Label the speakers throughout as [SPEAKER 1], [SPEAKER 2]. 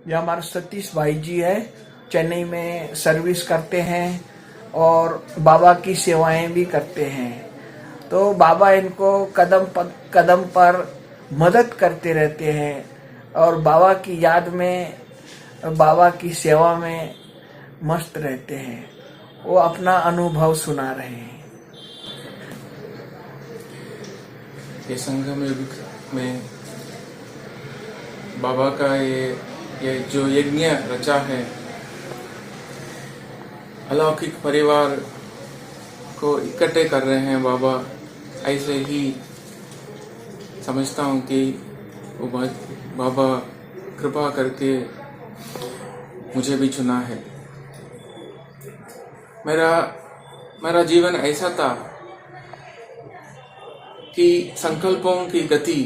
[SPEAKER 1] ये हमारे सतीश भाई जी है, चेन्नई में सर्विस करते हैं और बाबा की सेवाएं भी करते हैं। तो बाबा इनको कदम पर मदद करते रहते हैं और बाबा की याद में, बाबा की सेवा में मस्त रहते हैं। वो अपना अनुभव सुना रहे हैं।
[SPEAKER 2] ये संगम युग में बाबा का ये जो यज्ञ रचा है, अलौकिक परिवार को इकट्ठे कर रहे हैं बाबा। ऐसे ही समझता हूँ कि वो बाबा कृपा करके मुझे भी चुना है। मेरा जीवन ऐसा था कि संकल्पों की गति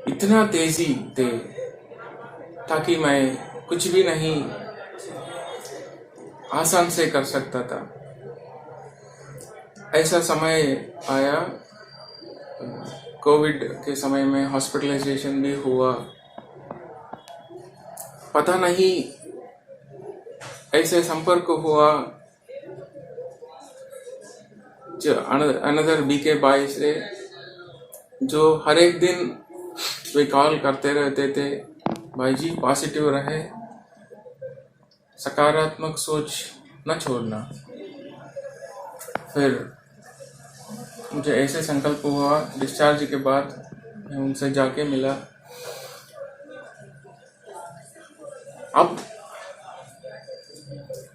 [SPEAKER 2] इतना तेजी थे ताकि मैं कुछ भी नहीं आसान से कर सकता था। ऐसा समय आया, कोविड के समय में हॉस्पिटलाइजेशन भी हुआ। पता नहीं ऐसे संपर्क हुआ जो अनदर बीके बाई से, जो हर एक दिन वे कॉल करते रहते थे, भाई जी पॉजिटिव रहे, सकारात्मक सोच न छोड़ना। फिर मुझे ऐसे संकल्प हुआ, डिस्चार्ज के बाद मैं उनसे जाके मिला। अब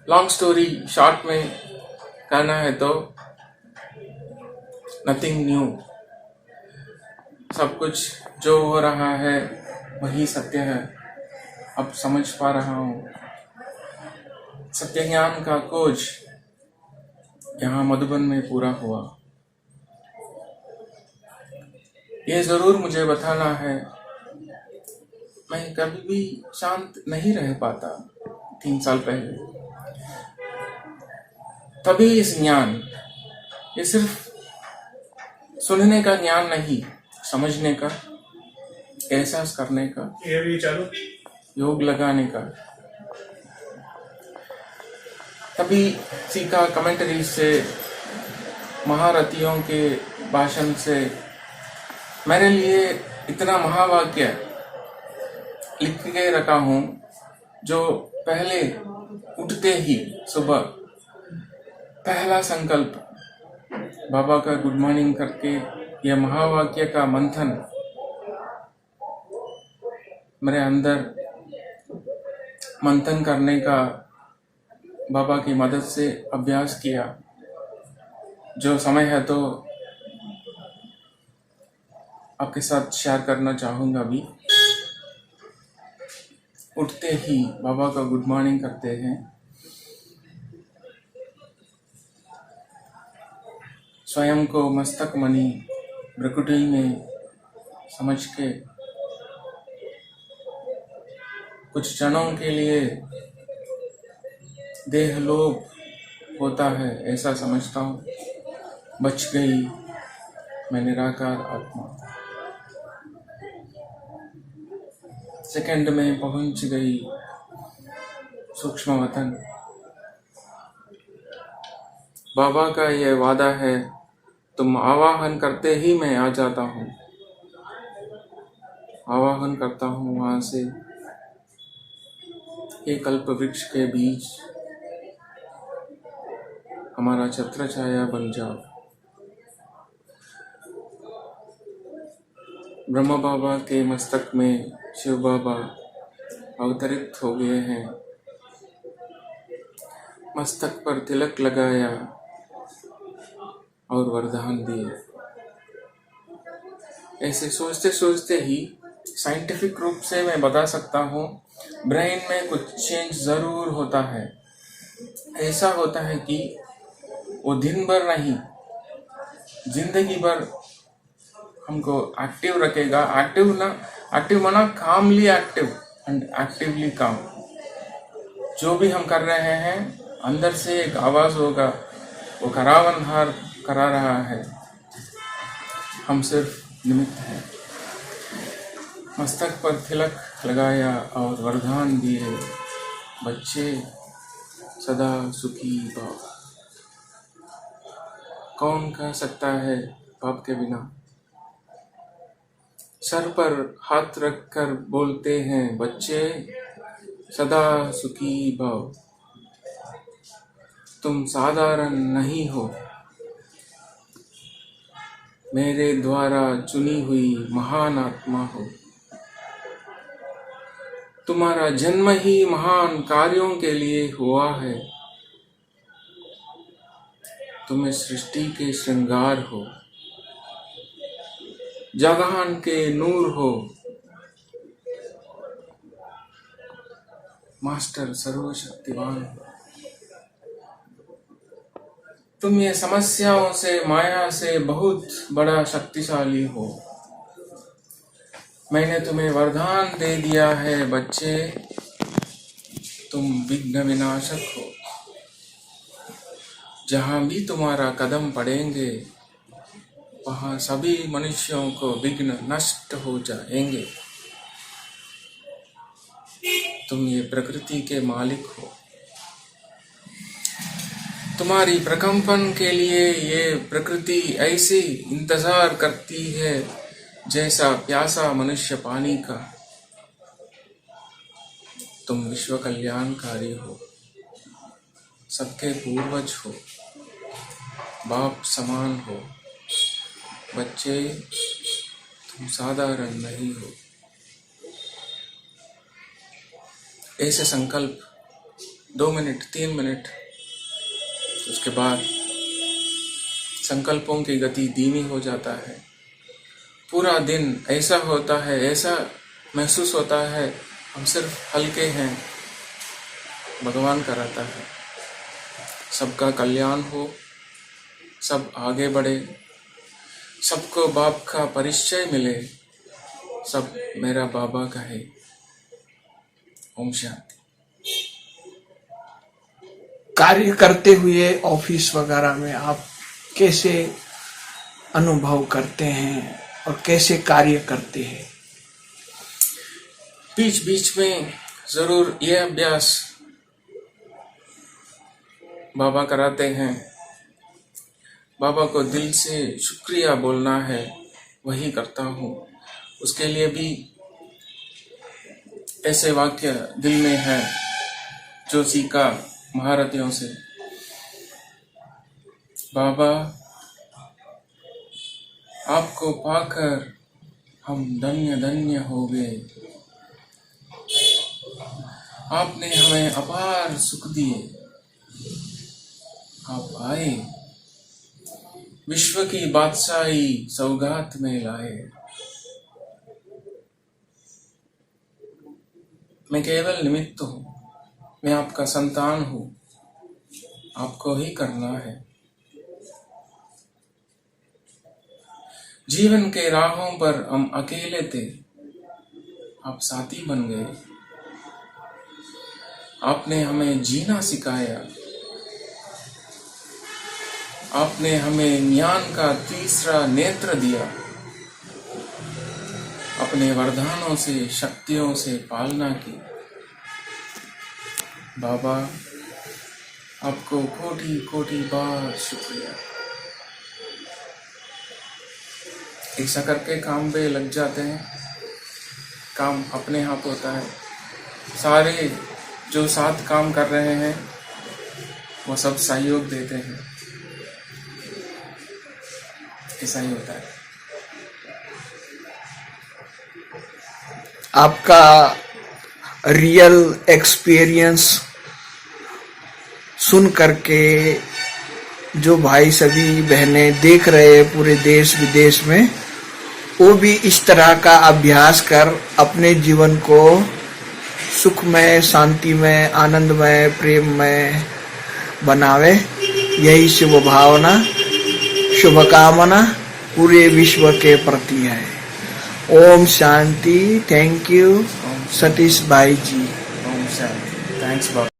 [SPEAKER 2] लॉन्ग स्टोरी शॉर्ट में कहना है तो नथिंग न्यू। सब कुछ जो हो रहा है वही सत्य है। अब समझ पा रहा हूँ, सत्य ज्ञान का खोज यहाँ मधुबन में पूरा हुआ। ये जरूर मुझे बताना है, मैं कभी भी शांत नहीं रह पाता 3 साल पहले। तभी इस ज्ञान, ये सिर्फ सुनने का ज्ञान नहीं, समझने का, एहसास करने का, योग लगाने का। तभी सीखा कमेंटरी से, महारथियों के भाषण से। मेरे लिए इतना महावाक्य लिख के रखा हूँ, जो पहले उठते ही सुबह पहला संकल्प बाबा का गुड मॉर्निंग करके यह महावाक्य का मंथन मेरे अंदर मंथन करने का बाबा की मदद से अभ्यास किया। जो समय है तो आपके साथ शेयर करना चाहूँगा भी। उठते ही बाबा का गुड मॉर्निंग करते हैं, स्वयं को मस्तक मणि भ्रकुटी में समझ के कुछ क्षणों के लिए देह लोप होता है, ऐसा समझता हूँ। बच गई मैं निराकार आत्मा, सेकंड में पहुंच गई सूक्ष्म वतन। बाबा का यह वादा है, तुम आवाहन करते ही मैं आ जाता हूँ। आवाहन करता हूँ वहां से, ये कल्प वृक्ष के बीच हमारा छत्र छाया बन जाओ। ब्रह्म बाबा के मस्तक में शिव बाबा अवतरित हो गए हैं। मस्तक पर तिलक लगाया और वरदान दिए। ऐसे सोचते सोचते ही साइंटिफिक रूप से मैं बता सकता हूँ, ब्रेन में कुछ चेंज जरूर होता है। ऐसा होता है कि वो दिन भर नहीं, जिंदगी भर हमको एक्टिव रखेगा। एक्टिव माना कामली एक्टिव एंड एक्टिवली काम। जो भी हम कर रहे हैं, अंदर से एक आवाज होगा, वो करावनहार करा रहा है, हम सिर्फ निमित्त हैं। मस्तक पर तिलक लगाया और वरदान दिए, बच्चे सदा सुखी भव। कौन कह सकता है बाप के बिना? सर पर हाथ रखकर बोलते हैं, बच्चे सदा सुखी भव। तुम साधारण नहीं हो, मेरे द्वारा चुनी हुई महान आत्मा हो। तुम्हारा जन्म ही महान कार्यों के लिए हुआ है। तुम इस सृष्टि के श्रृंगार हो, जहान के नूर हो, मास्टर सर्वशक्तिवान हो। तुम ये समस्याओं से, माया से बहुत बड़ा शक्तिशाली हो। मैंने तुम्हें वरदान दे दिया है, बच्चे तुम विघ्न विनाशक हो। जहां भी तुम्हारा कदम पड़ेंगे, वहां सभी मनुष्यों को विघ्न नष्ट हो जाएंगे। तुम ये प्रकृति के मालिक हो। तुम्हारी प्रकंपन के लिए ये प्रकृति ऐसी इंतजार करती है जैसा प्यासा मनुष्य पानी का। तुम विश्व कल्याणकारी हो, सबके पूर्वज हो, बाप समान हो। बच्चे तुम साधारण नहीं हो। ऐसे संकल्प 2 मिनट 3 मिनट, उसके बाद संकल्पों की गति धीमी हो जाता है। पूरा दिन ऐसा होता है, ऐसा महसूस होता है हम सिर्फ हल्के हैं। भगवान कराता है, सबका कल्याण हो, सब आगे बढ़े, सबको बाप का परिचय मिले, सब मेरा बाबा कहे। ओम शांति।
[SPEAKER 1] कार्य करते हुए ऑफिस वगैरह में आप कैसे अनुभव करते हैं और कैसे कार्य करते हैं?
[SPEAKER 2] बीच बीच में जरूर ये अभ्यास बाबा कराते हैं। बाबा को दिल से शुक्रिया बोलना है, वही करता हूँ। उसके लिए भी ऐसे वाक्य दिल में है जो सीखा महारथियों से। बाबा आपको पाकर हम धन्य धन्य हो गए। आपने हमें अपार सुख दिए। आप आए, विश्व की बादशाही सौगात में लाए। मैं केवल निमित्त हूँ, मैं आपका संतान हूँ, आपको ही करना है। जीवन के राहों पर हम अकेले थे, आप साथी बन गए। आपने हमें जीना सिखाया। आपने हमें ज्ञान का तीसरा नेत्र दिया। अपने वरदानों से, शक्तियों से पालना की। बाबा आपको कोटि कोटि बार शुक्रिया। ऐसा करके काम पे लग जाते हैं, काम अपने आप होता है। सारे जो साथ काम कर रहे हैं वो सब सहयोग देते हैं। ऐसा ही होता है।
[SPEAKER 1] आपका रियल एक्सपीरियंस सुन करके जो भाई सभी बहनें देख रहे हैं पूरे देश विदेश में, वो भी इस तरह का अभ्यास कर अपने जीवन को सुखमय, शांतिमय, आनंदमय, प्रेममय बनावे। यही शुभ भावना, शुभकामना पूरे विश्व के प्रति है। ओम शांति। थैंक यू सतीश भाई जी।
[SPEAKER 2] ओम शांति। थैंक्स बाबा।